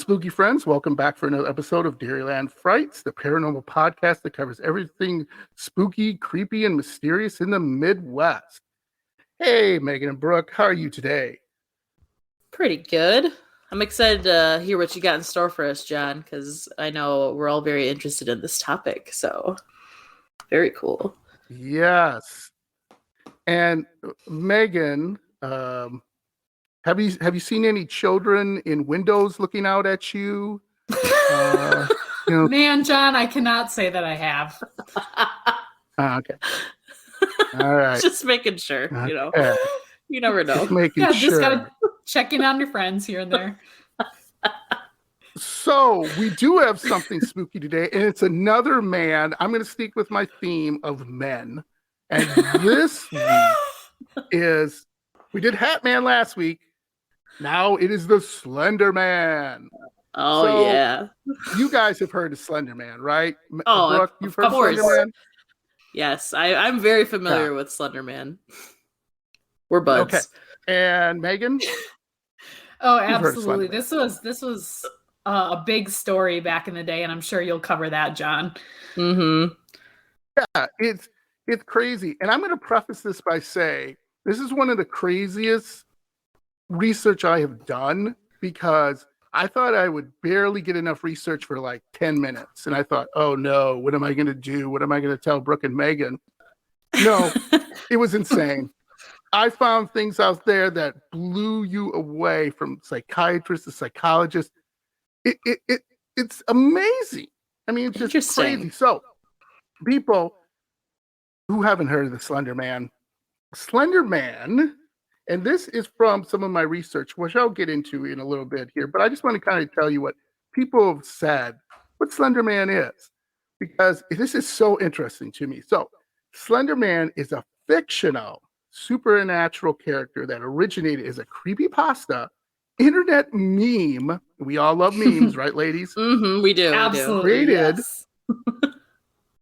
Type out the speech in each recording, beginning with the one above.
spooky friends. Welcome back for another episode of Dairyland Frights, the paranormal podcast that covers everything spooky, creepy, and mysterious in the Midwest. Hey, Megan and Brooke, how are you today? Pretty good. I'm excited to hear what you got in store for us, John, because I know we're all very interested in this topic. So, very cool. Yes. And Megan, have you seen any children in windows looking out at you? Man, John, I cannot say that I have. Okay. All right. Just making sure, Okay. You never know. Just making sure. Just gotta check in on your friends here and there. So we do have something spooky today, and it's another man. I'm going to stick with my theme of men. And this week is, we did Hat Man last week. Now it is the Slender Man. Oh, so, yeah. You guys have heard of Slender Man, right? Oh, Brooke, you've heard of Slender Man? Yes, I'm very familiar with Slender Man. We're buds. Okay. And Megan? Oh, absolutely. This was a big story back in the day, and I'm sure you'll cover that, John. Mm-hmm. Yeah, it's crazy. And I'm going to preface this by saying this is one of the craziest research I have done, because I thought I would barely get enough research for like 10 minutes. And I thought, oh no, what am I going to do? What am I going to tell Brooke and Megan? No, it was insane. I found things out there that blew you away, from psychiatrists to psychologists. It's amazing. I mean, it's just crazy. So, people who haven't heard of the Slender Man, and this is from some of my research, which I'll get into in a little bit here, but I just want to kind of tell you what people have said, what Slender Man is, because this is so interesting to me. So, Slender Man is a fictional supernatural character that originated as a creepypasta internet meme. We all love memes, right, ladies? Mm-hmm, we do. Absolutely.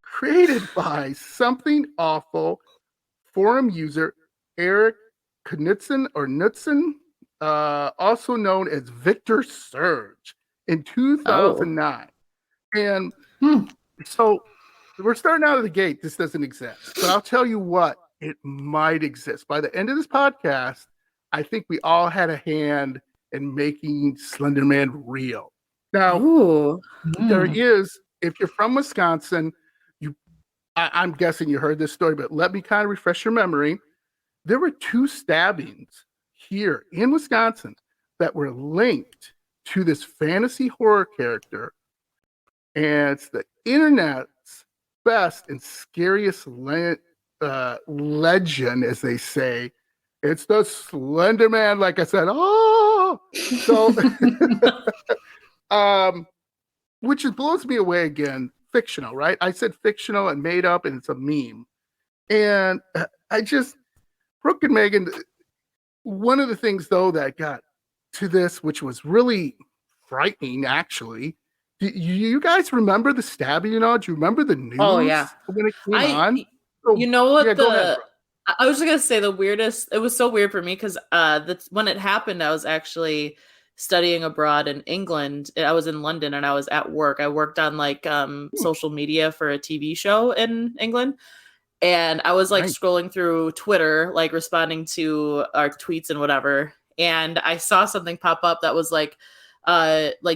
Created by Something Awful forum user Eric Knudsen, also known as Victor Surge, in 2009. And so we're starting out of the gate. This doesn't exist, but I'll tell you what, it might exist. By the end of this podcast, I think we all had a hand in making Slender Man real. Now, there is, if you're from Wisconsin, I'm guessing you heard this story, but let me kind of refresh your memory. There were 2 stabbings here in Wisconsin that were linked to this fantasy horror character. And it's the internet's best and scariest legend, as they say. It's the Slender Man, like I said. Oh! So, which blows me away again. Fictional, right? I said fictional and made up, and it's a meme. And Brooke and Megan, one of the things, though, that got to this, which was really frightening, actually, do you guys remember the stabbing? Do you remember the news? Oh, yeah. When it came on? So, you know what? Go ahead, I was just going to say the weirdest, it was so weird for me, because when it happened, I was actually studying abroad in England. I was in London and I was at work. I worked on social media for a TV show in England. And I was scrolling through Twitter, responding to our tweets and whatever. And I saw something pop up that was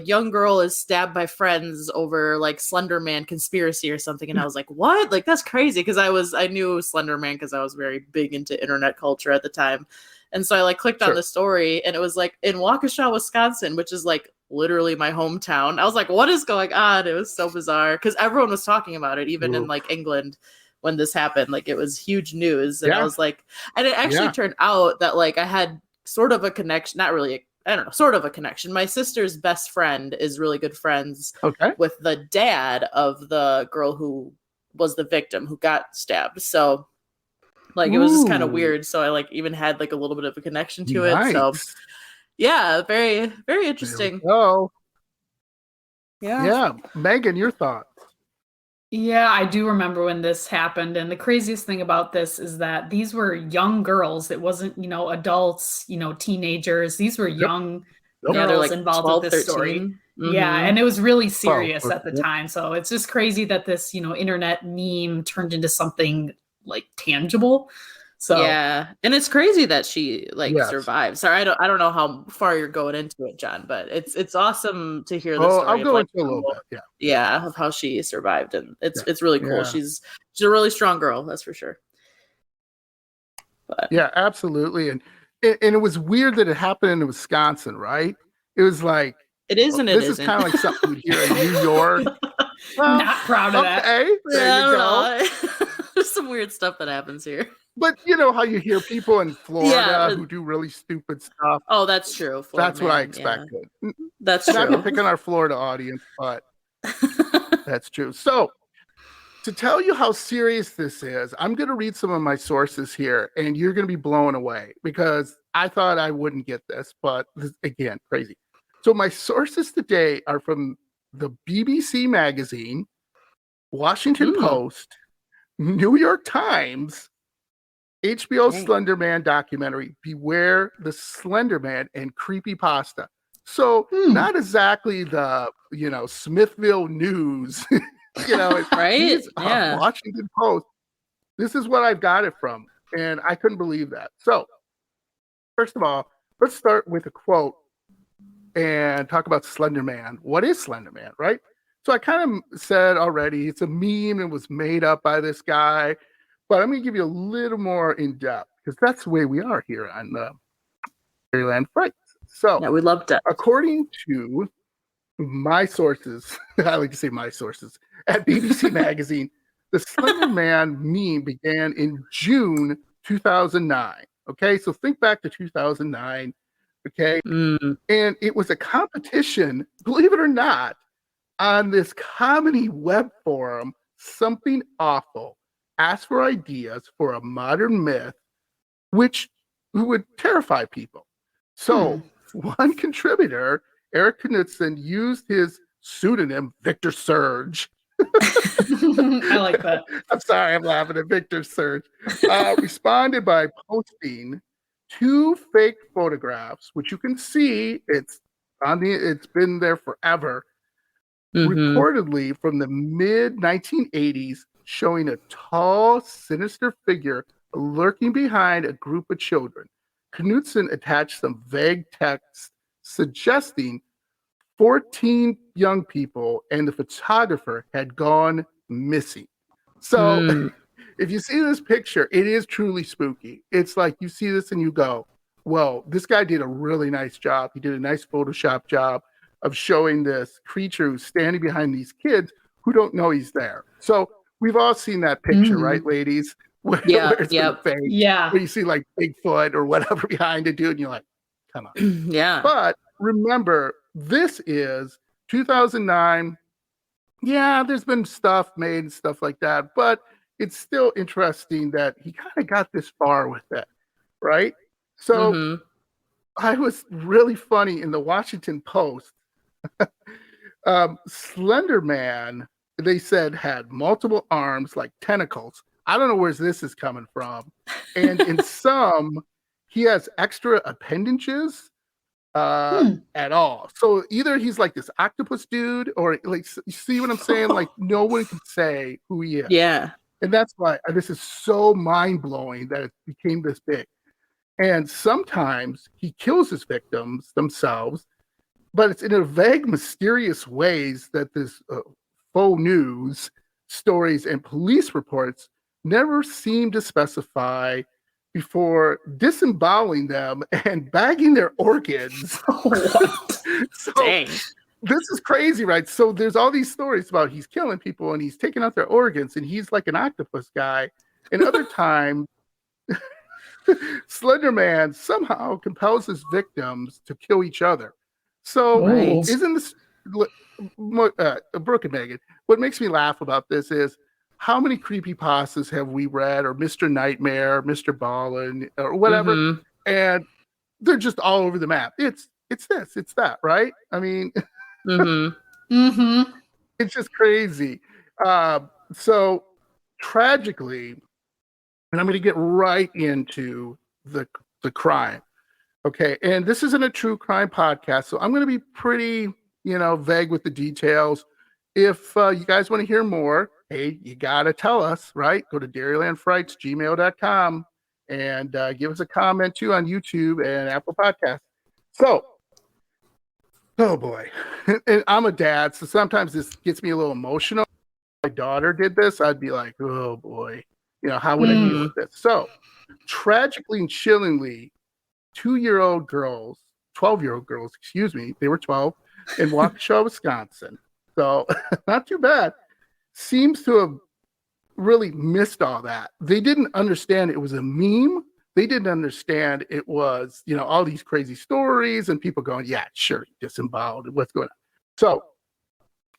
young girl is stabbed by friends over Slender Man conspiracy or something. And I was like, what? That's crazy. Cause I knew Slender Man cause I was very big into internet culture at the time. And so I clicked on the story, and it was in Waukesha, Wisconsin, which is literally my hometown. I was like, what is going on? It was so bizarre because everyone was talking about it, even in England when this happened. It was huge news. And I was and it actually turned out that I had sort of a connection, not really, I don't know, sort of a connection. My sister's best friend is really good friends with the dad of the girl who was the victim who got stabbed. So it was just kind of weird. So I even had a little bit of a connection to it. So yeah, very, very interesting. Oh, yeah. Megan, your thoughts? Yeah, I do remember when this happened. And the craziest thing about this is that these were young girls. It wasn't, adults, teenagers. These were young girls involved 12, with this 13. Story. Yeah, and it was really serious Oh, at the time. So it's just crazy that this, internet meme turned into something like tangible. So yeah, and it's crazy that she yes. survived. Sorry, I don't know how far you're going into it, John, but it's awesome to hear the Oh, story. I'll of, go like, into a little bit. Yeah. Yeah, of how she survived, and it's really cool. Yeah. She's a really strong girl, that's for sure. But yeah, absolutely. And it was weird that it happened in Wisconsin, right? It was like it is and it this is isn't. kind of like something you'd hear in New York. Well, not proud of that. Okay, there you go. There's some weird stuff that happens here. But you know how you hear people in Florida Yeah. who do really stupid stuff. Oh, that's true. Florida That's what I man, expected. yeah. That's Not to true. pick on our Florida audience, but that's true. So to tell you how serious this is, I'm going to read some of my sources here, and you're going to be blown away because I thought I wouldn't get this, but this, again, crazy. So my sources today are from the BBC Magazine, Washington Post, New York Times, HBO Slender Man documentary, Beware the Slender Man, and Creepypasta. So not exactly the, Smithville News, right? These Yeah. Washington Post. This is what I've got it from, and I couldn't believe that. So first of all, let's start with a quote and talk about Slender Man. What is Slender Man, right? So I kind of said already, it's a meme and was made up by this guy, but I'm going to give you a little more in depth because that's the way we are here on Fairyland Frights. So yeah, we love that. According to my sources, I like to say my sources, at BBC Magazine, the Slender Man meme began in June 2009. Okay, so think back to 2009. Okay, and it was a competition, believe it or not, on this comedy web forum, Something Awful asked for ideas for a modern myth which would terrify people. So one contributor, Eric Knudsen, used his pseudonym Victor Surge. I like that. I'm sorry, I'm laughing at Victor Surge. Responded by posting 2 fake photographs, which you can see it's been there forever. Reportedly from the mid 1980s, showing a tall, sinister figure lurking behind a group of children. Knudsen attached some vague text suggesting 14 young people and the photographer had gone missing. So if you see this picture, it is truly spooky. It's like you see this and you go, well, this guy did a really nice job. He did a nice Photoshop job of showing this creature who's standing behind these kids who don't know he's there. So we've all seen that picture, right, ladies? Where it's been fake. Yeah. Where you see like Bigfoot or whatever behind a dude, and you're like, come on. Yeah. But remember, this is 2009. Yeah, there's been stuff made and stuff like that, but it's still interesting that he kind of got this far with it, right? So I was really funny in the Washington Post. Slender Man, they said, had multiple arms like tentacles. I don't know where this is coming from. And in some, he has extra appendages at all. So either he's like this octopus dude, or like, you see what I'm saying? Like no one can say who he is. Yeah. And that's why this is so mind-blowing that it became this big. And sometimes he kills his victims themselves, but it's in a vague, mysterious ways that this faux news stories and police reports never seem to specify before disemboweling them and bagging their organs. So Dang. this is crazy, right? So there's all these stories about he's killing people and he's taking out their organs and he's like an octopus guy. And other times, Slender Man somehow compels his victims to kill each other. So isn't this Brooke and Megan? What makes me laugh about this is how many creepypastas have we read, or Mr. Nightmare, Mr. Ballin, or whatever, and they're just all over the map. It's this, it's that, right? I mean, it's just crazy. So tragically, and I'm going to get right into the crime. Okay, and this isn't a true crime podcast, so I'm going to be pretty vague with the details. If you guys want to hear more, hey, you got to tell us, right? Go to dairylandfrights@gmail.com and give us a comment too on YouTube and Apple Podcasts. So, oh boy. And I'm a dad, so sometimes this gets me a little emotional. If my daughter did this, I'd be like, oh boy, how would I deal with this? So, tragically and chillingly, 12-year-old girls, they were 12, in Waukesha, Wisconsin. So, not too bad. Seems to have really missed all that. They didn't understand it was a meme. They didn't understand it was, all these crazy stories and people going, yeah, sure, disemboweled. What's going on? So,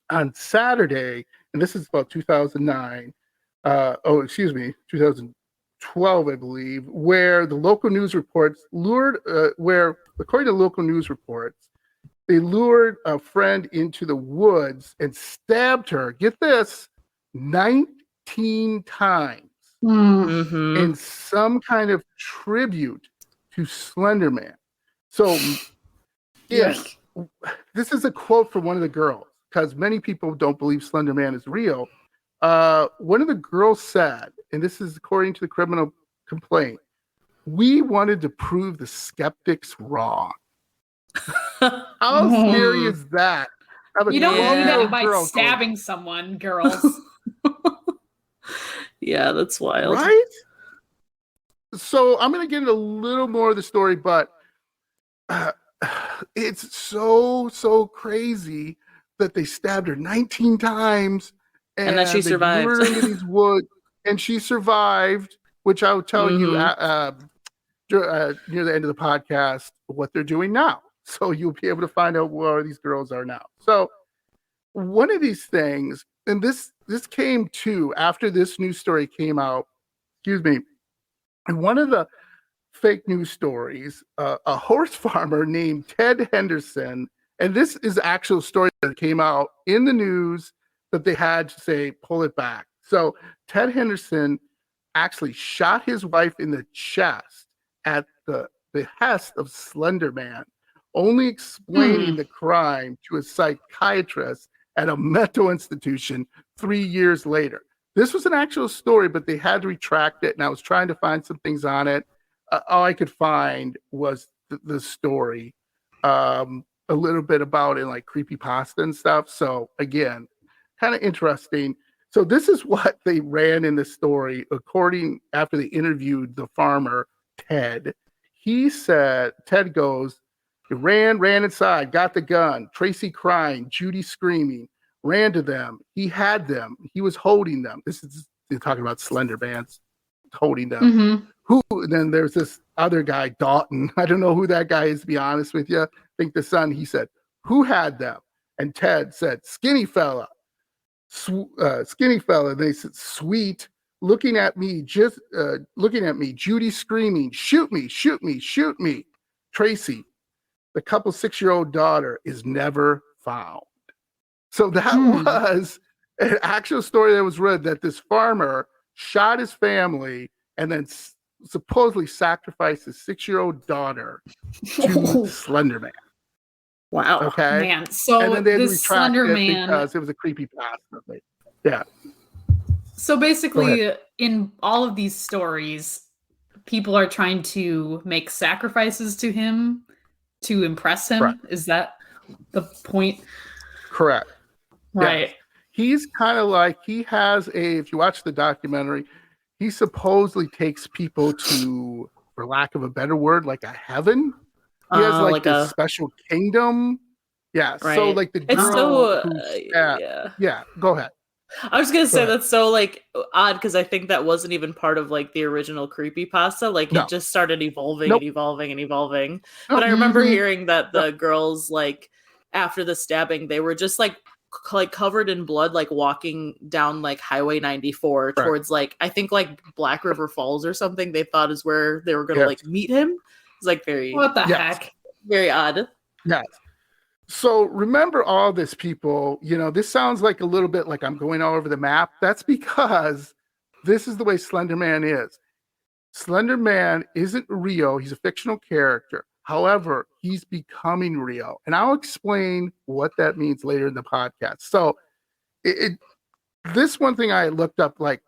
on Saturday, and this is about 2009, 2012, I believe, where the local news reports according to local news reports, they lured a friend into the woods and stabbed her, get this, 19 times in some kind of tribute to Slender Man. So, yes, this is a quote from one of the girls, because many people don't believe Slender Man is real. One of the girls said, and this is according to the criminal complaint, "We wanted to prove the skeptics wrong." How scary is that? You don't do that by stabbing someone, girls. Yeah, that's wild. Right? So I'm going to get into a little more of the story, but it's so crazy that they stabbed her 19 times and that she survived. Lured her into these woods, and she survived, which I will tell you near the end of the podcast what they're doing now. So you'll be able to find out where these girls are now. So one of these things, and this came to after this news story came out, and one of the fake news stories, a horse farmer named Ted Henderson, and this is the actual story that came out in the news that they had to say, pull it back. So Ted Henderson actually shot his wife in the chest at the behest of Slender Man, only explaining the crime to a psychiatrist at a mental institution 3 years later. This was an actual story, but they had to retract it, and I was trying to find some things on it. All I could find was the story, a little bit about it, like creepypasta and stuff. So again, kind of interesting. So this is what they ran in the story, after they interviewed the farmer, Ted. He said, Ted goes, ran inside, got the gun, Tracy crying, Judy screaming, ran to them. He had them. He was holding them. They're talking about Slender Man's holding them. Then there's this other guy, Dalton. I don't know who that guy is, to be honest with you. I think the son, he said, who had them? And Ted said, skinny fella. Skinny fella. They said, sweet. Looking at me, Judy screaming, shoot me, shoot me, shoot me. Tracy, the couple's 6-year-old daughter, is never found. So that was an actual story that was read, that this farmer shot his family and then supposedly sacrificed his 6-year-old daughter to Slender Man. Wow. Okay. Man, so and then they this Slender Man, because it was a creepypasta. Yeah. So basically, in all of these stories, people are trying to make sacrifices to him to impress him. Correct. Is that the point? Correct. Right. Yes. He's kind of like, if you watch the documentary, he supposedly takes people to, for lack of a better word, like a heaven. He has like a special kingdom. Yeah. Right. So like the girl go ahead. I was gonna say that's so like odd, because I think that wasn't even part of like the original creepypasta. Like it just started evolving and evolving and evolving. But I remember hearing that the girls, like after the stabbing, they were just like covered in blood, like walking down like Highway 94 towards like, I think like Black River Falls or something. They thought is where they were gonna like meet him. It's like what the heck? Very odd. Yes. So remember all this, people, this sounds like a little bit like I'm going all over the map. That's because this is the way Slender Man is. Slender Man isn't real. He's a fictional character. However, he's becoming real. And I'll explain what that means later in the podcast. So this one thing I looked up, like,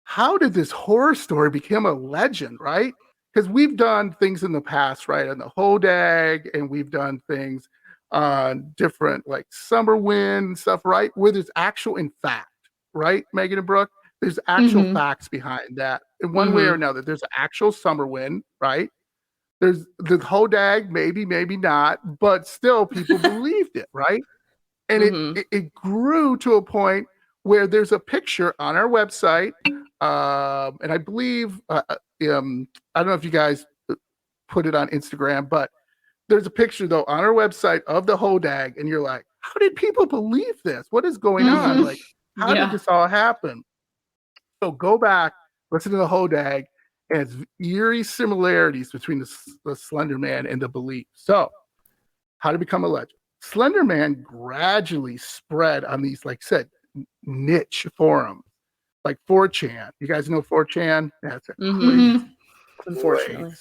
how did this horror story become a legend, right? Because we've done things in the past, right? On the Hodag, and we've done things on different, like, Summer Wind and stuff, right? Where there's actual, in fact, right, Megan and Brooke? There's actual facts behind that in one way or another. There's actual Summer Wind, right? There's the Hodag, maybe not, but still people believed it, right? And it grew to a point where there's a picture on our website, and I believe I don't know if you guys put it on Instagram, but there's a picture though on our website of the Hodag, and you're like, how did people believe this? What is going on? Like, how did this all happen? So go back, listen to the Hodag, and it's eerie similarities between the Slender Man and the belief. So, how to become a legend? Slender Man gradually spread on these, like I said, niche forums, like 4chan. You guys know 4chan? That's a crazy. Unfortunately.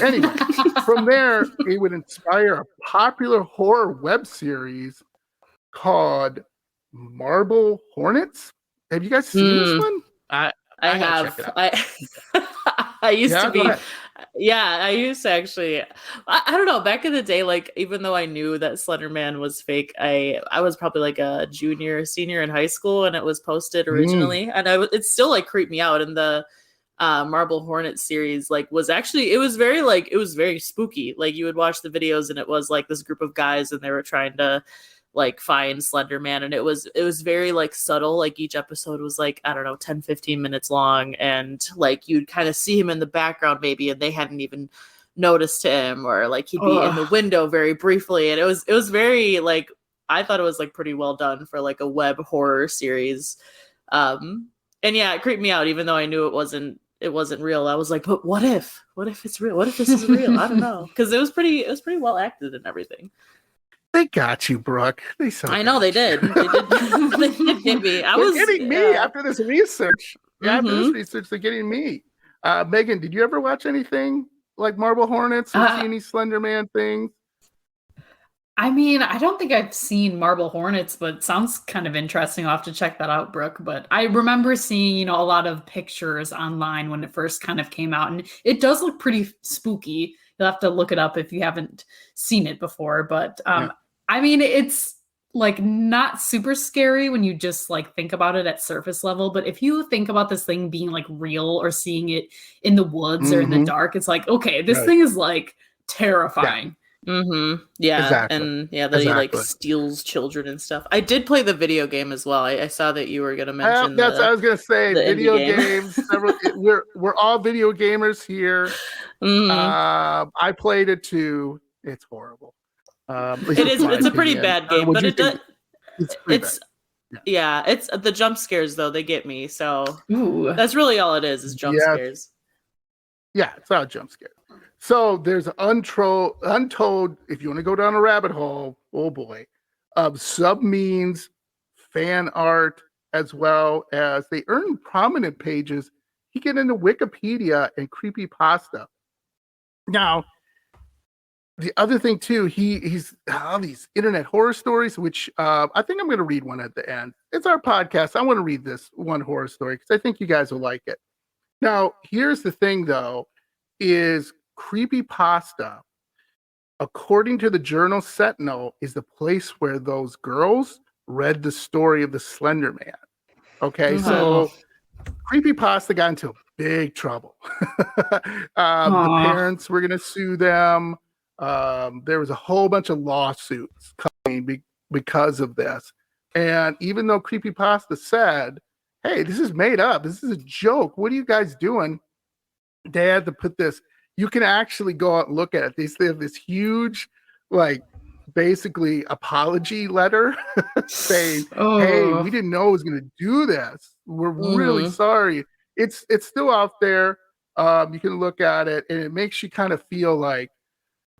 Anyway, from there, it would inspire a popular horror web series called Marble Hornets. Have you guys seen this one? I have. I used to be. I used to actually. I don't know. Back in the day, like, even though I knew that Slender Man was fake, I was probably like a junior, senior in high school, and it was posted originally, and it still like creeped me out. And the Marble Hornet series, like, was actually, it was very spooky. Like, you would watch the videos, and it was like this group of guys, and they were trying to, like, find Slender Man, and it was very, like, subtle. Like, each episode was like, I don't know, 10-15 minutes long, and like you'd kind of see him in the background maybe, and they hadn't even noticed him, or like he'd be in the window very briefly, and it was very, like, I thought it was like pretty well done for like a web horror series. And yeah, it creeped me out even though I knew it wasn't real. I was like, but what if it's real? What if this is real? I don't know, because it was pretty well acted and everything. They got you, Brooke. I know they did. They did get me. They're getting me after this research. After this research, they're getting me. Megan, did you ever watch anything like Marble Hornets or see any Slender Man things? I mean, I don't think I've seen Marble Hornets, but it sounds kind of interesting. I'll have to check that out, Brooke. But I remember seeing, a lot of pictures online when it first kind of came out, and it does look pretty spooky. You'll have to look it up if you haven't seen it before. But I mean, it's like not super scary when you just like think about it at surface level. But if you think about this thing being like real, or seeing it in the woods or in the dark, it's like, okay, this thing is like terrifying. Yeah, exactly. And that he like steals children and stuff. I did play the video game as well. I saw that you were going to mention. That's what I was going to say. Video games. We're all video gamers here. I played it too. It's horrible. It's a pretty bad game, but it's the jump scares though, they get me. So that's really all it is jump scares. Yeah, it's not a jump scare. So there's untold, if you want to go down a rabbit hole, oh boy, sub-memes, fan art, as well as they earn prominent pages. You get into Wikipedia and creepypasta. Now, the other thing too, he's all these internet horror stories, which I think I'm going to read one at the end. It's our podcast. I want to read this one horror story because I think you guys will like it. Now, here's the thing though, is creepypasta, according to the journal Sentinel, is the place where those girls read the story of the Slender Man. Okay, so creepypasta got into big trouble. The parents were going to sue them. There was a whole bunch of lawsuits coming because of this. And even though creepypasta said, hey, this is made up, this is a joke, what are you guys doing? They had to put this. You can actually go out and look at it. They have this huge, like, basically apology letter saying, hey, we didn't know it was going to do this. We're really sorry. It's still out there. You can look at it, and it makes you kind of feel like,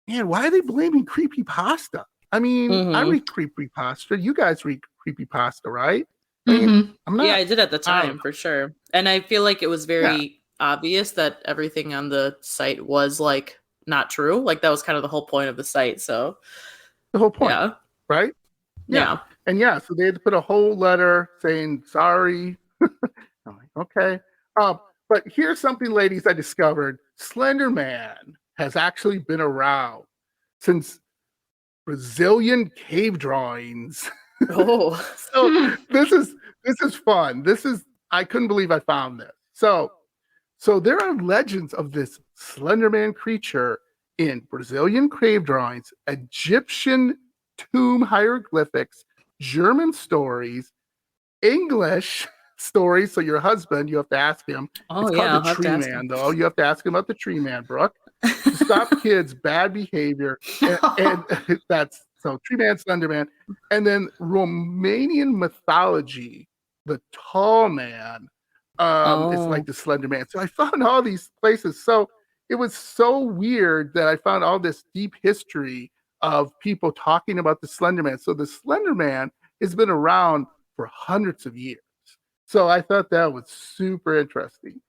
man, why are they blaming creepypasta? I mean, I read creepypasta. You guys read creepypasta, right? I mean, I did at the time, for sure. And I feel like it was very obvious that everything on the site was like not true. Like that was kind of the whole point of the site. So The whole point, yeah, right? yeah. And so they had to put a whole letter saying sorry. I'm like, okay. But here's something, ladies, I discovered. Slender Man has actually been around since Brazilian cave drawings. Oh, So this is fun. I couldn't believe I found this. So there are legends of this Slender Man creature in Brazilian cave drawings, Egyptian tomb hieroglyphics, German stories, English stories. So your husband, you have to ask him. oh It's yeah, called the Tree Man, though. You have to ask him about the Tree Man, Brooke. To stop kids' bad behavior. And that's so Tree Man, Slender Man. And then Romanian mythology, the Tall Man. It's like the Slender Man. So I found all these places. So it was so weird that I found all this deep history of people talking about the Slender Man. So the Slender Man has been around for hundreds of years. So I thought that was super interesting.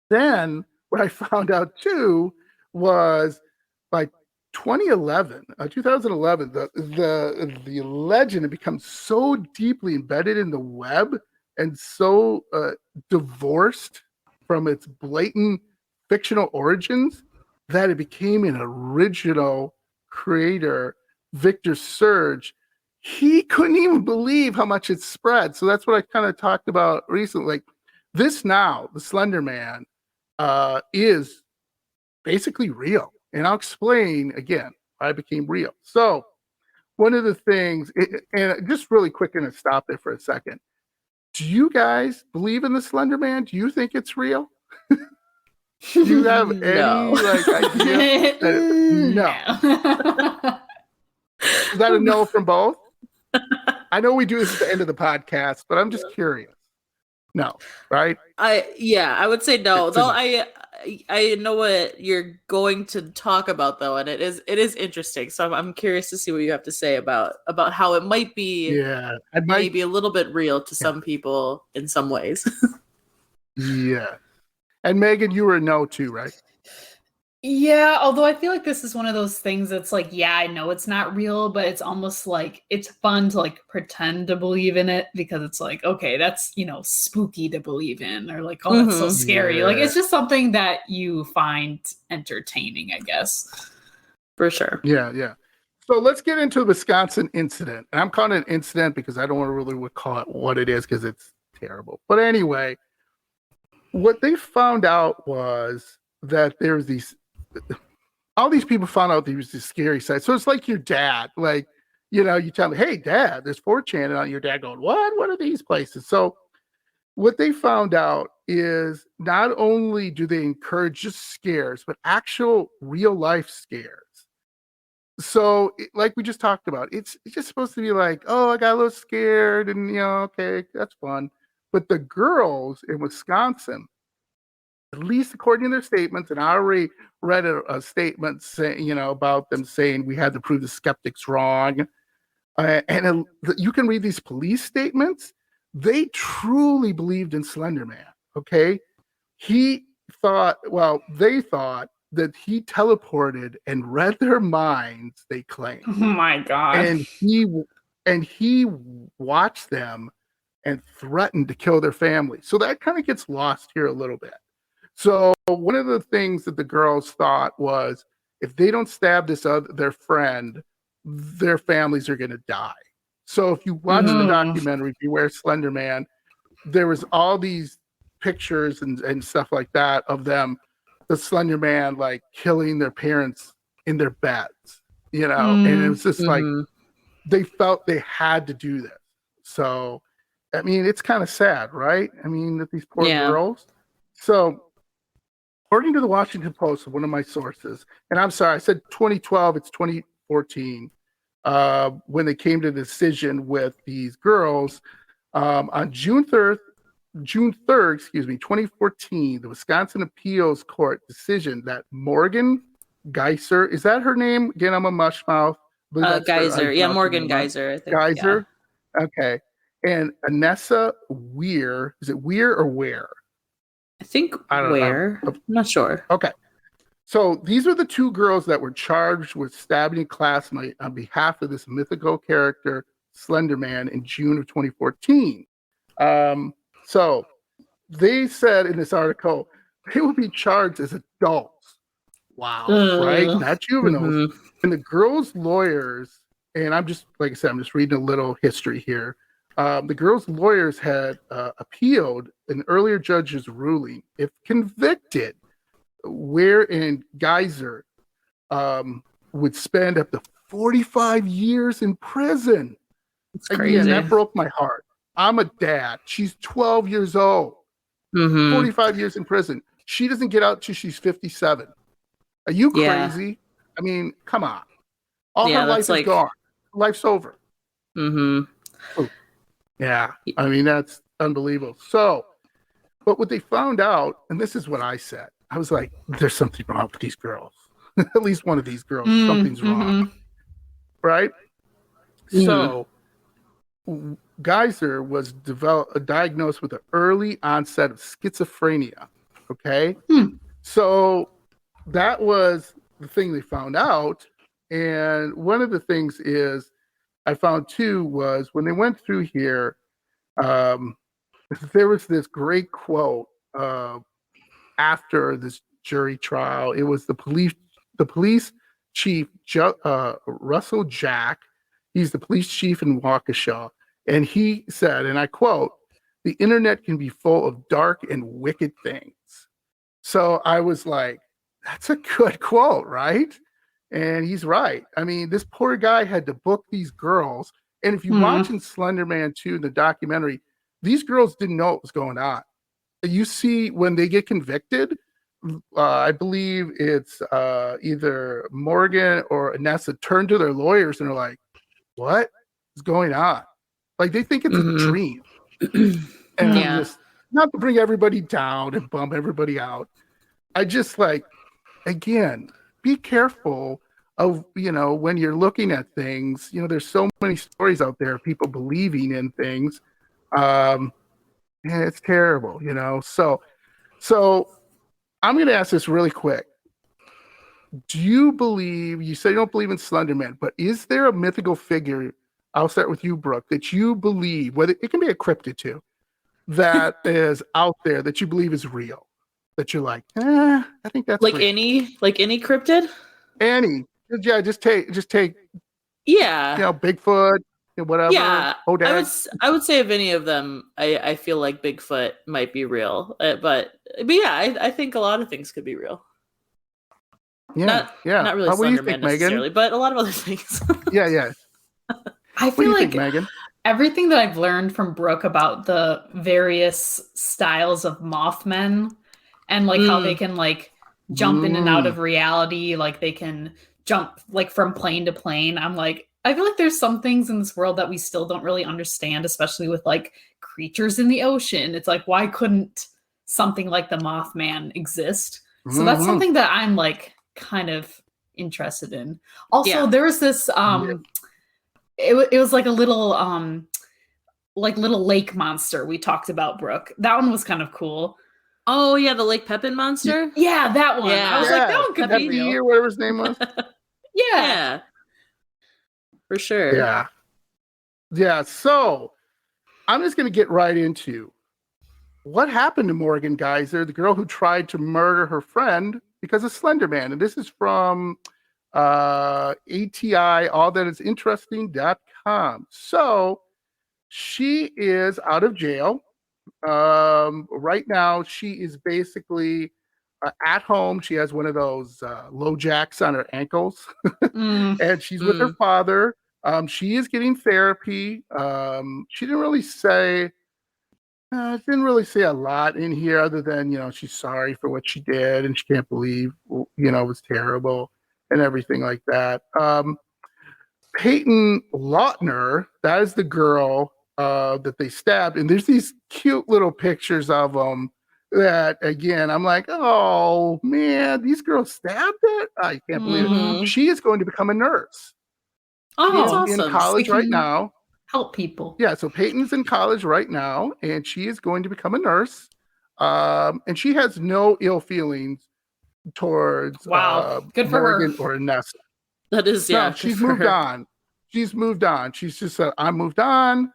Then what I found out too was like 2011, the legend had become so deeply embedded in the web and so divorced from its blatant fictional origins that it became an original creator, Victor Surge. He couldn't even believe how much it spread. So that's what I kind of talked about recently. Like this now, the Slender Man is basically real. And I'll explain again why it became real. So one of the things, and just really quick, going to stop there for a second. Do you guys believe in the Slender Man? Do you think it's real? Do you have any idea? No. Is that a no from both? I know we do this at the end of the podcast, but I'm just curious. No, right? I would say no. Though I know what you're going to talk about though, and it is interesting. So I'm curious to see what you have to say about how it might be maybe a little bit real to some people in some ways. Yeah. And Megan, you were a no too, right? Yeah, although I feel like this is one of those things that's like, yeah, I know it's not real, but it's almost like it's fun to like pretend to believe in it because it's like, okay, that's, spooky to believe in, or like, oh, that's so scary. Yeah. Like, it's just something that you find entertaining, I guess. For sure. Yeah. So let's get into the Wisconsin incident. And I'm calling it an incident because I don't want to really call it what it is because it's terrible. But anyway, what they found out was that there's all these people found out there was this scary site. So it's like your dad, like, you tell me, hey, Dad, there's 4chan, and your dad going, what are these places? So what they found out is not only do they encourage just scares, but actual real life scares. So like we just talked about, it's just supposed to be like, oh, I got a little scared and, okay, that's fun. But the girls in Wisconsin, at least according to their statements, and I already read a statement saying, about them saying we had to prove the skeptics wrong. And you can read these police statements. They truly believed in Slender Man. Okay. They thought that he teleported and read their minds, they claim. Oh my God. And he watched them and threatened to kill their family. So that kind of gets lost here a little bit. So one of the things that the girls thought was if they don't stab their friend, their families are going to die. So if you watch the documentary, Beware Slender Man, there was all these pictures and stuff like that of them, the Slender Man, like killing their parents in their beds, and it was just like, they felt they had to do this. So, I mean, it's kind of sad, right? I mean, that these poor girls. So, according to the Washington Post, one of my sources, and I'm sorry, I said 2012, it's 2014, when they came to the decision with these girls, on June 3rd, 2014, the Wisconsin Appeals Court decision that Morgan Geyser, is that her name? Again, I'm a mush mouth. Geyser. Morgan Geyser, I think. Geyser? Yeah. Okay. And Anessa Weir, is it Weir or Ware? I think Ware. I'm not sure. Okay. So these are the two girls that were charged with stabbing a classmate on behalf of this mythical character, Slender Man, in June of 2014. So they said in this article, they will be charged as adults. Wow, right? Not juveniles. Mm-hmm. And the girls' lawyers, and I'm just, like I said, I'm just reading a little history here. The girls' lawyers had appealed an earlier judge's ruling. If convicted, wherein Geyser would spend up to 45 years in prison. It's crazy. Again, that broke my heart. I'm a dad. She's 12 years old. 45 years in prison. She doesn't get out till she's 57. Are you crazy? Yeah. I mean, come on. All her life is gone. Life's over. Yeah. I mean, that's unbelievable. So, but what they found out, and this is what I said, I was like, there's something wrong with these girls. At least one of these girls, something's wrong. Right? So, Geyser was diagnosed with an early onset of schizophrenia. Okay? So, that was the thing they found out. And one of the things is I found too was when they went through here, there was this great quote after this jury trial. It was the police chief, Russell Jack. He's the police chief in Waukesha. And he said, and I quote, "The internet can be full of dark and wicked things." So I was like, that's a good quote, right? And he's right. I mean, this poor guy had to book these girls. And if you're watching Slender Man 2, the documentary, these girls didn't know what was going on. You see, when they get convicted, I believe it's either Morgan or Anessa turn to their lawyers and are like, what is going on? Like, they think it's a dream. And just, not to bring everybody down and bum everybody out. I just like, again, be careful of, when you're looking at things, there's so many stories out there, people believing in things. And it's terrible, So I'm going to ask this really quick. Do you believe, you say you don't believe in Slender Man, but is there a mythical figure, I'll start with you, Brooke, that you believe, whether it can be a cryptid too, that is out there that you believe is real? That you're like, I think that's like real. any cryptid? Any. Yeah, just take yeah. Bigfoot, whatever. Yeah. I would say of any of them, I feel like Bigfoot might be real. But yeah, I think a lot of things could be real. Yeah. Not really Slender Man necessarily, Megan? But a lot of other things. Yeah. I feel like Megan? Everything that I've learned from Brooke about the various styles of Mothmen and like how they can like jump in and out of reality, like they can jump like from plane to plane. I'm like, I feel like there's some things in this world that we still don't really understand, especially with like creatures in the ocean. It's like, why couldn't something like the Mothman exist? So that's something that I'm like kind of interested in. Also, there was this it was like a little little lake monster we talked about, Brooke. That one was kind of cool. Oh yeah, the Lake Pepin monster? Yeah, that one. Yeah. I was like, that one could be real. Or whatever his name was. Yeah. For sure. Yeah, so I'm just gonna get right into what happened to Morgan Geyser, the girl who tried to murder her friend because of Slender Man. And this is from ATI, allthatisinteresting.com. So she is out of jail. Right now, she is basically at home. She has one of those low jacks on her ankles, and she's with her father. She is getting therapy. She didn't really say a lot in here other than, she's sorry for what she did and she can't believe, it was terrible and everything like that. Peyton Lautner, that is the girl that they stabbed. And there's these cute little pictures of them that, again, I'm like, oh, man, these girls stabbed it? I can't believe it. She is going to become a nurse. Oh, that's awesome. In college right now. Help people. Yeah, so Peyton's in college right now, and she is going to become a nurse. And she has no ill feelings towards Wow. Good for Morgan her. or Nessa. That is, yeah. No, she's moved on. She's moved on. She's just said, "I moved on."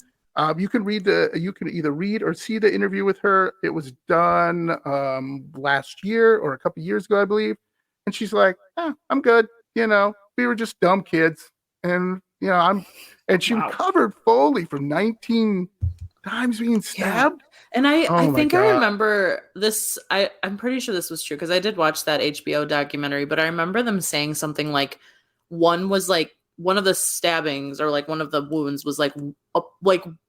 You can either read or see the interview with her. It was done last year or a couple years ago, I believe. And she's like, "I'm good. We were just dumb kids." And and she recovered fully from 19 times being stabbed. Yeah. And I think God. I remember this. I'm pretty sure this was true because I did watch that HBO documentary, but I remember them saying something like one was like one of the stabbings or like one of the wounds was like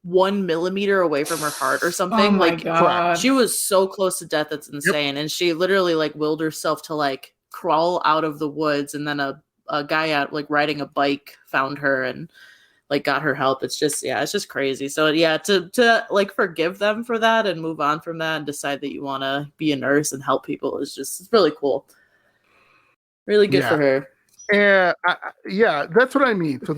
1 millimeter away from her heart or something. Oh my like God. she was so close to death. It's insane. Yep. And she literally like willed herself to like crawl out of the woods. And then a guy out like riding a bike found her and like got her help. It's just, it's just crazy. So yeah, to like forgive them for that and move on from that and decide that you want to be a nurse and help people is just, it's really cool. Really good for her. And that's what I mean. So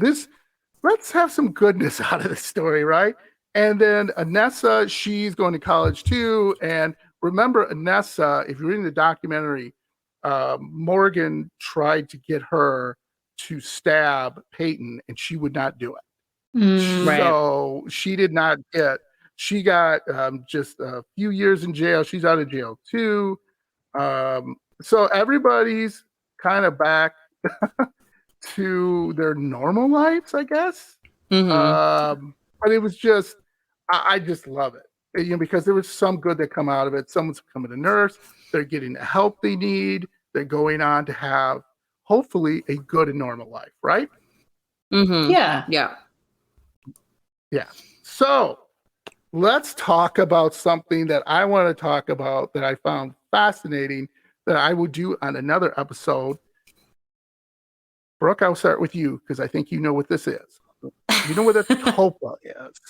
let's have some goodness out of the story, right? And then Anessa, she's going to college too. And remember, Anessa, if you're reading the documentary, Morgan tried to get her to stab Peyton, and she would not do it. So she did not get. She got just a few years in jail. She's out of jail too. So everybody's kind of back to their normal lives, I guess. But it was just, I just love it, because there was some good that come out of it. Someone's becoming a nurse. They're getting the help they need. They're going on to have, hopefully, a good and normal life, right? Yeah. So let's talk about something that I want to talk about that I found fascinating that I will do on another episode. Brooke, I'll start with you because I think you know what this is. You know what a tulpa is?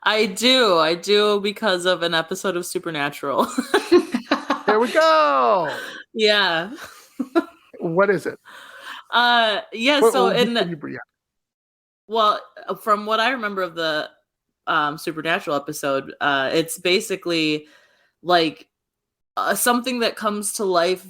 I do because of an episode of Supernatural. There we go. Yeah. What is it? Well, from what I remember of the Supernatural episode, it's basically like something that comes to life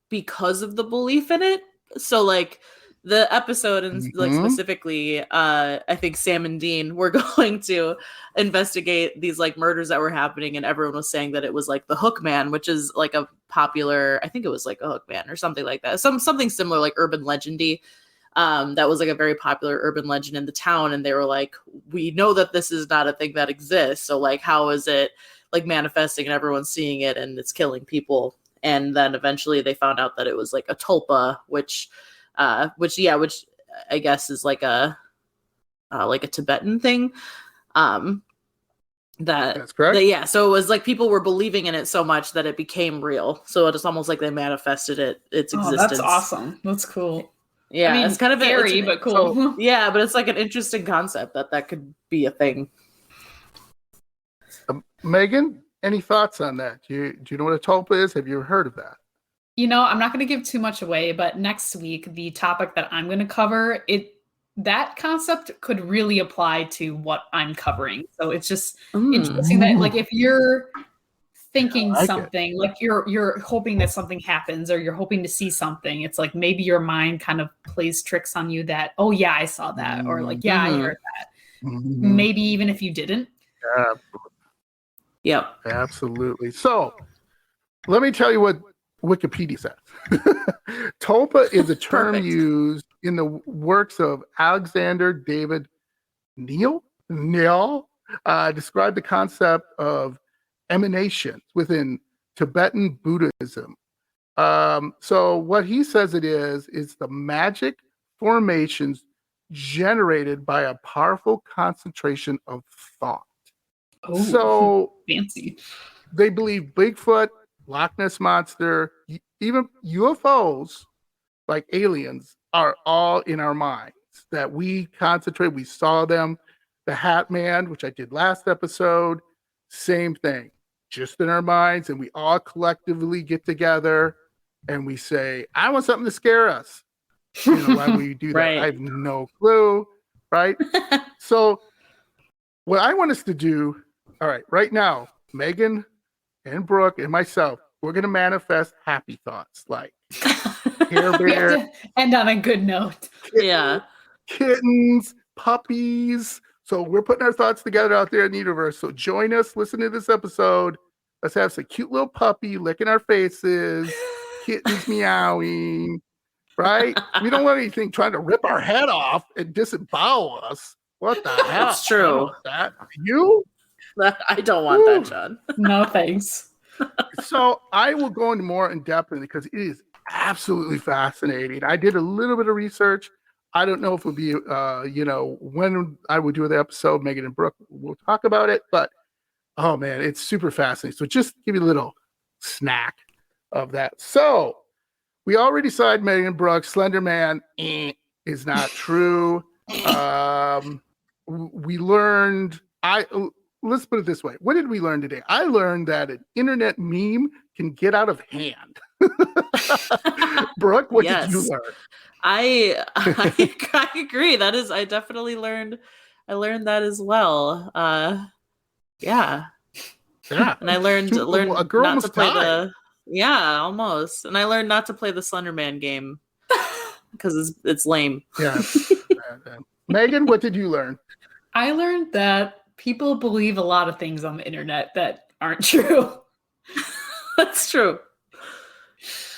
because of the belief in it. So like the episode and like specifically, I think Sam and Dean were going to investigate these like murders that were happening, and everyone was saying that it was like the Hook Man, which is like a popular, I think it was like a Hook Man or something like that, something similar, like urban legendy. That was like a very popular urban legend in the town, and they were like, we know that this is not a thing that exists, so like how is it like manifesting and everyone's seeing it and it's killing people? And then eventually they found out that it was like a tulpa, which I guess is like a Tibetan thing. That's correct. So it was like people were believing in it so much that it became real. So it's almost like they manifested its existence. That's awesome. That's cool. Yeah, I mean, it's kind of scary, but cool. So, yeah, but it's like an interesting concept that could be a thing. Megan, any thoughts on that? Do you know what a tulpa is? Have you ever heard of that? I'm not going to give too much away, but next week, the topic that I'm going to cover, that concept could really apply to what I'm covering. So it's just interesting that, like, if you're thinking something, like you're hoping that something happens or you're hoping to see something, it's like maybe your mind kind of plays tricks on you that, oh yeah, I saw that, or like, yeah, I heard that. Maybe even if you didn't. Yep. Absolutely. So let me tell you what Wikipedia says. Tulpa is a term used in the works of Alexander David Neil described the concept of emanations within Tibetan Buddhism. So what he says it is the magic formations generated by a powerful concentration of thought. Oh, so fancy. They believe Bigfoot, Loch Ness Monster, even UFOs, like aliens, are all in our minds. That we concentrate, we saw them. The Hat Man, which I did last episode, same thing, just in our minds, and we all collectively get together and we say, I want something to scare us. Why would you do that? Right. I have no clue, right? So what I want us to do, all right, right now, Megan and Brooke and myself, we're going to manifest happy thoughts like, Care We have Bear, to end on a good note. Yeah. kittens, puppies. So we're putting our thoughts together out there in the universe. So join us, listen to this episode. Let's have some cute little puppy licking our faces, kittens meowing, right? We don't want anything trying to rip our head off and disembowel us. What the hell? It's true. I don't want that. You? I don't want Woo. that, John. No thanks. So I will go into more in depth in it because it is absolutely fascinating. I did a little bit of research. I don't know if it'll be, when I would do the episode, Megan and Brooke will talk about it, but oh man, it's super fascinating. So just give you a little snack of that. So we already decided, Megan and Brooke, Slender Man is not true. We learned, let's put it this way. What did we learn today? I learned that an internet meme can get out of hand. Brooke, what did you learn? I agree. That is, I definitely learned. I learned that as well. Yeah. And I learned a girl not must to play die. almost. And I learned not to play the Slender Man game because it's lame. Yeah. Megan, what did you learn? I learned that people believe a lot of things on the internet that aren't true. That's true.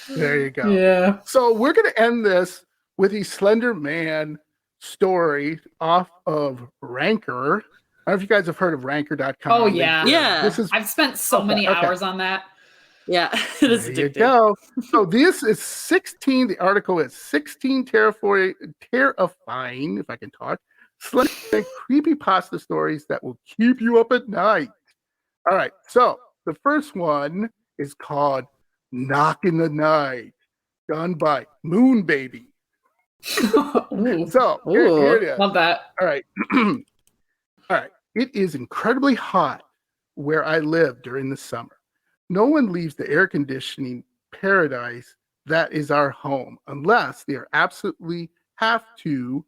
There you go. Yeah. So we're going to end this with the Slender Man story off of Ranker. I don't know if you guys have heard of Ranker.com. Oh, yeah. Yeah. I've spent so many hours on that. Yeah. It is there addictive. You go. So this is 16. The article is 16 terrifying, if I can talk, Slender Man creepypasta stories that will keep you up at night. All right. So the first one is called Knock in the Night, done by Moon Baby. Ooh. So here it is. Love that. All right. All right. It is incredibly hot where I live during the summer. No one leaves the air conditioning paradise that is our home unless they are absolutely have to.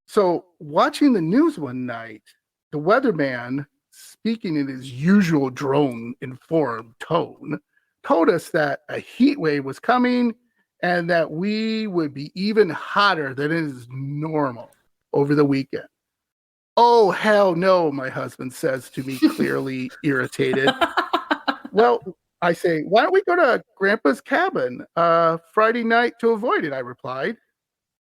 So watching the news one night, the weatherman, speaking in his usual drone-informed tone, told us that a heat wave was coming and that we would be even hotter than it is normal over the weekend. Oh, hell no, my husband says to me, clearly irritated. Well, I say, why don't we go to Grandpa's cabin Friday night to avoid it, I replied.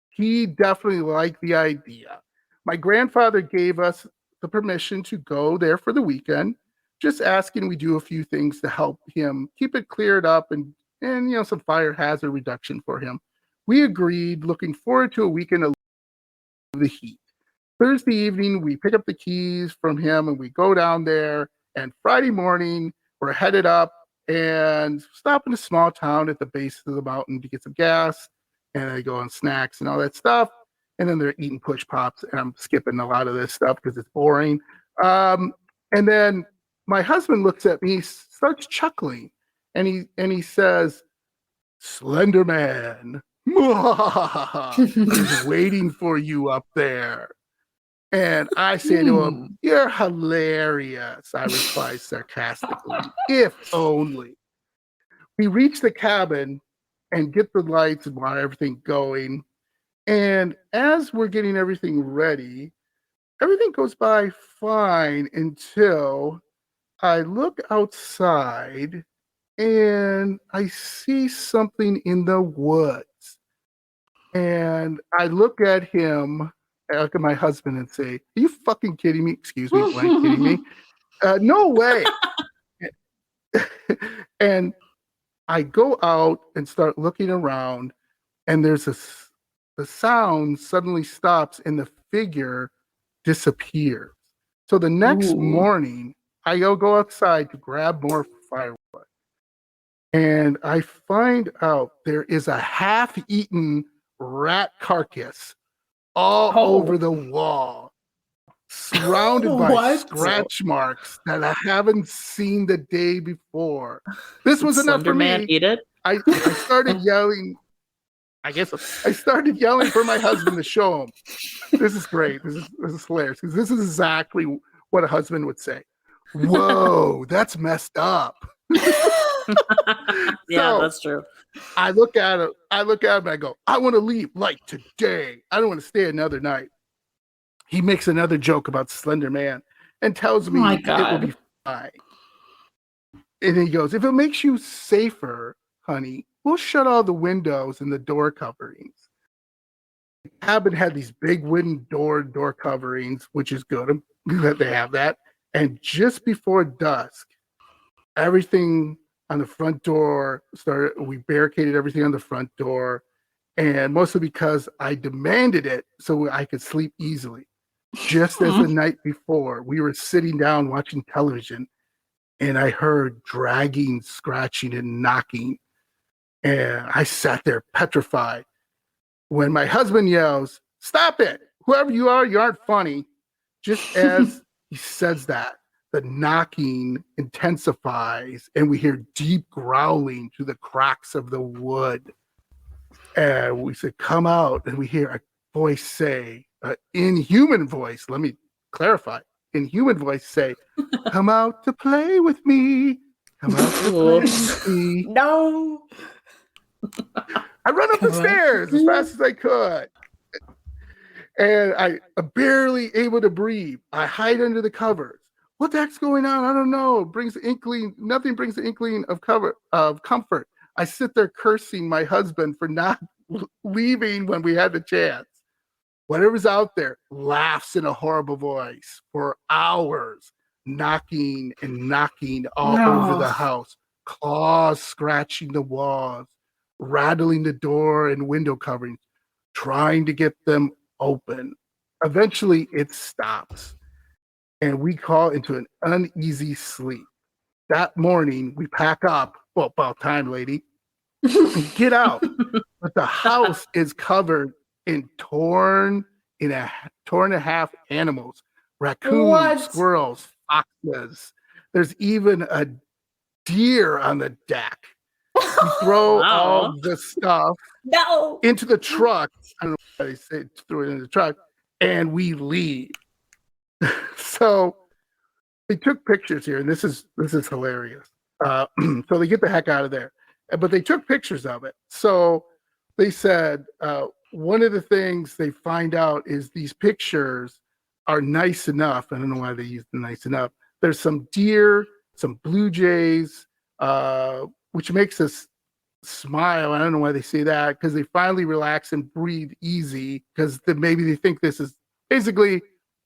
He definitely liked the idea. My grandfather gave us the permission to go there for the weekend, just asking we do a few things to help him keep it cleared up and some fire hazard reduction for him. We agreed, looking forward to a weekend of the heat. Thursday evening, we pick up the keys from him and we go down there. And Friday morning, we're headed up and stop in a small town at the base of the mountain to get some gas. And I go on snacks and all that stuff. And then they're eating push pops. And I'm skipping a lot of this stuff because it's boring. And then my husband looks at me, starts chuckling. And he says, Slender Man is waiting for you up there. And I say to him, you're hilarious, I reply sarcastically, if only. We reach the cabin and get the lights and want everything going. And as we're getting everything ready, everything goes by fine until I look outside and I see something in the woods. And I look at him, I look at my husband and say, are you fucking kidding me? Excuse me, blank kidding me? No way. And I go out and start looking around, and there's the sound suddenly stops and the figure disappears. So the next morning, I go outside to grab more firewood. And I find out there is a half-eaten rat carcass all over the wall, surrounded by scratch marks that I haven't seen the day before. This was enough for me. Slender Man eat it? I started yelling. I guess I started yelling for my husband to show him. This is great. This is hilarious because this is exactly what a husband would say. Whoa, that's messed up. Yeah, So that's true. I look at him and I go, I want to leave like today. I don't want to stay another night. He makes another joke about Slender Man and tells Oh my me it will God. be fine. And he goes, if it makes you safer, honey, we'll shut all the windows and the door coverings. The cabin had these big wooden door coverings, which is good that they have that. And just before dusk, everything on the front door started. We barricaded everything on the front door, and mostly because I demanded it so I could sleep easily. Just as the night before, we were sitting down watching television, and I heard dragging, scratching, and knocking. And I sat there petrified. When my husband yells, "Stop it! Whoever you aren't funny." Just as he says that, the knocking intensifies, and we hear deep growling through the cracks of the wood. And we said, "Come out." And we hear a voice say, in human voice, let me clarify, in human voice say, "Come out to play with me. Come out to play with me." No. I run up the stairs as fast as I could. And I barely able to breathe. I hide under the covers. What the heck's going on? I don't know. It brings the inkling. Nothing brings the inkling of comfort. I sit there cursing my husband for not leaving when we had the chance. Whatever's out there laughs in a horrible voice for hours, knocking and knocking all over the house, claws scratching the walls, rattling the door and window coverings, trying to get them open. Eventually, it stops, and we call into an uneasy sleep. That morning, we pack up. Well, about time, lady. And get out. But the house is covered in torn and a half animals, raccoons, squirrels, foxes. There's even a deer on the deck. We throw all the stuff into the truck. I don't know why they say throw it in the truck, and we leave. So they took pictures here, and this is hilarious. So they get the heck out of there, but they took pictures of it. So they said one of the things they find out is these pictures are nice enough. I don't know why they used the nice enough. There's some deer, some blue jays, which makes us smile. I don't know why they say that, because they finally relax and breathe easy, because maybe they think this is basically,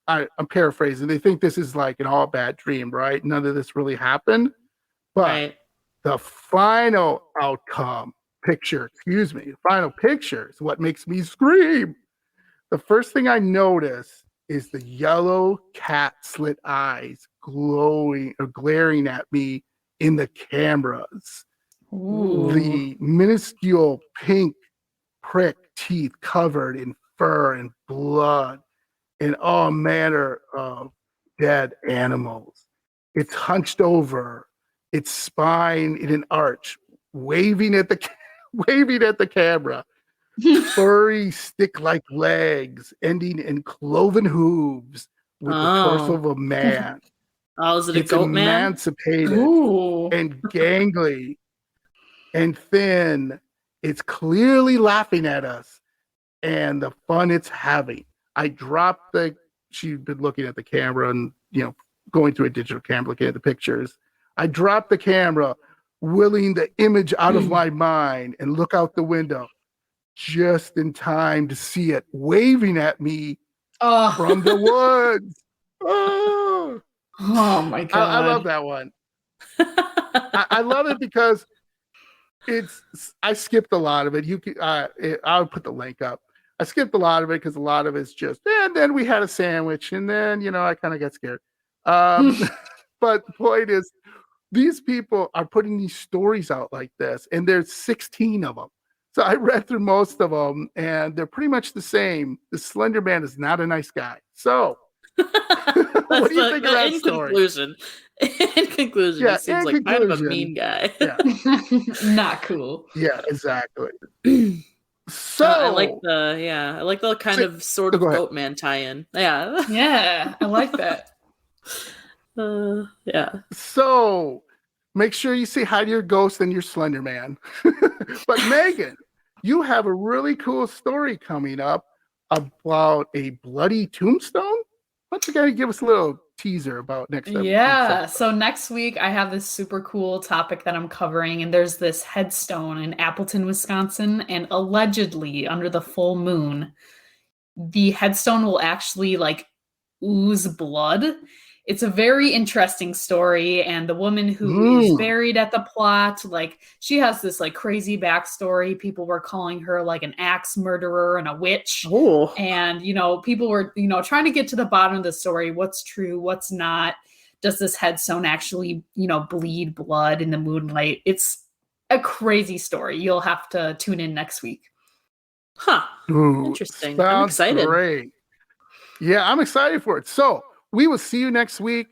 I'm paraphrasing, they think this is like an all bad dream, right? None of this really happened. But the final outcome picture, final picture is what makes me scream. The first thing I notice is the yellow cat slit eyes glowing or glaring at me in the cameras. Ooh. The minuscule pink prick teeth covered in fur and blood and all manner of dead animals. It's hunched over, its spine in an arch, waving at the camera. Furry stick-like legs ending in cloven hooves with the torso of a man. Is it a goat man? Emancipated and gangly and thin. It's clearly laughing at us and the fun it's having. I dropped she'd been looking at the camera and, going through a digital camera, looking at the pictures. I dropped the camera, willing the image out of my mind, and look out the window just in time to see it waving at me from the woods. Oh my God. I love that one. I love it because I skipped a lot of it. I'll put the link up. I skipped a lot of it because a lot of it's just, and then we had a sandwich, and then, I kind of got scared. But the point is, these people are putting these stories out like this, and there's 16 of them. So I read through most of them, and they're pretty much the same. The Slender Man is not a nice guy. So, what do you think of that story? In conclusion, he seems like kind of a mean guy. Yeah. Not cool. Yeah, exactly. So I like the kind of sort of goat man tie-in. Yeah. Yeah, I like that. So make sure you say hi to your ghost and your Slender Man. But Megan, you have a really cool story coming up about a bloody tombstone. Why don't you guys give us a little teaser about next episode? Yeah. So next week I have this super cool topic that I'm covering, and there's this headstone in Appleton, Wisconsin, and allegedly under the full moon, the headstone will actually like ooze blood. It's a very interesting story, and the woman who is buried at the plot, like she has this like crazy backstory. People were calling her like an axe murderer and a witch. Oh. And people were trying to get to the bottom of the story. What's true, what's not? Does this headstone actually bleed blood in the moonlight? It's a crazy story. You'll have to tune in next week. Huh. Ooh, interesting. I'm excited. Great. Yeah, I'm excited for it. So we will see you next week.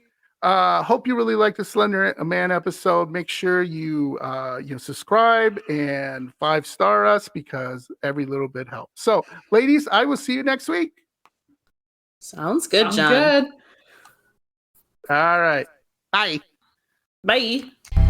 Hope you really like the Slender Man episode. Make sure you subscribe and 5-star us, because every little bit helps. So, ladies, I will see you next week. Sounds good, Sounds John. good. All right. Bye. Bye.